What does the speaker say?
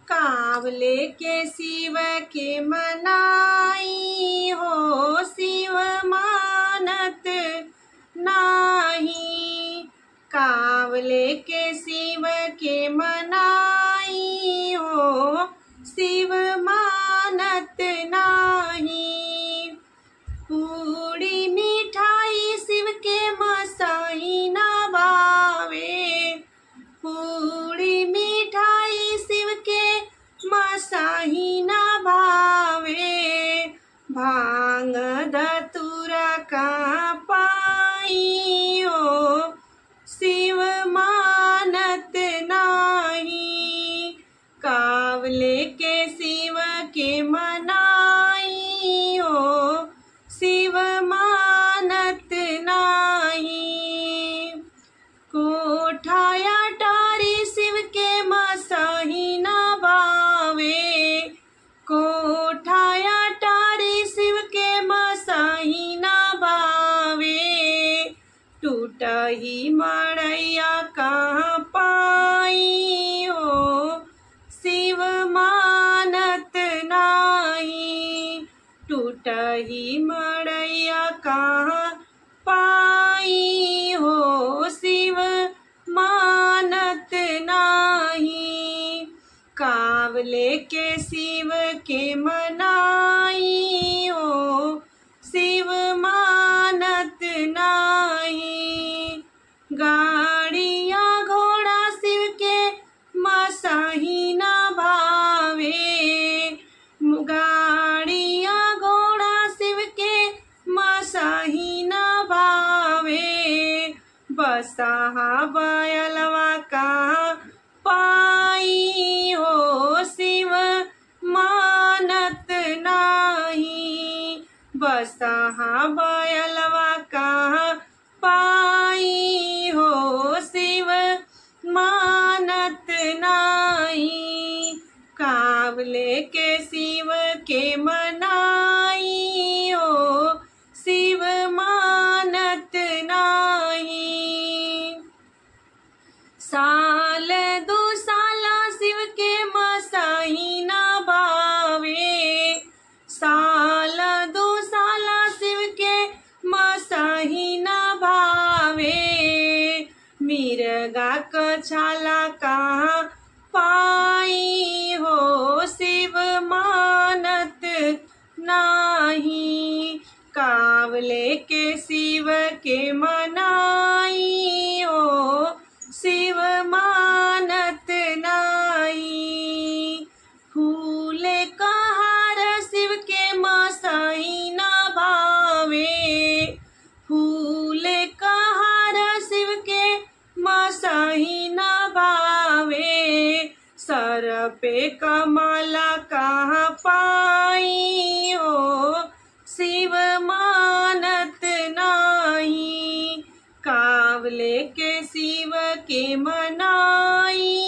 कावले के शिव के मनाई हो, शिव मानत नाही। कावले के शिव के मनाई हो, शिव मानत नाही। पूड़ी मिठाई शिव के मसाही न भावे, पूड़ी मिठाई शिव के मसाही न भावे। भांग धतूरा का पाई हो, शिव मानत नाही। कावले के शिव के मनाई हो, शिव मानत नाही। कोठाया टारी शिव के मसाही न भावे, कोठाया टारी शिव के मसाही न भावे। टूटही मड़ैया कहाँ पाई हो, शिव मानत नाही। टूटही मड़ैया कहाँ पाई हो, शिव मानत नाही। कावले के शिव के मनाई हो, शिव मानत नाही। गाड़िया घोड़ा शिव के मसाही न भावे, गाड़िया घोड़ा शिव के मसाही न भावे। बसहा बैलवा कहाँ पाई हो, शिव मानत नाही। बसहा बैलवा कहाँ पाई हो, शिव मानत नाही। कावले के शिव के मनाई हो, शिव मानत नाही। साल दो साला शिव के मसाही न भावे, साल दो साला शिव के मसाही न भावे। मिर्गा क छाला कहाँ पाई हो, शिव मानत नाही। कावले के शिव के मनाई हो, शिव मानत नाही। फूले का हार शिव के मसाही न भावे, फूले का हार शिव के मसाही न भावे। सर पे कमला कहाँ पाई हो, शिव मानत नाही। कावले के शिव के मनाई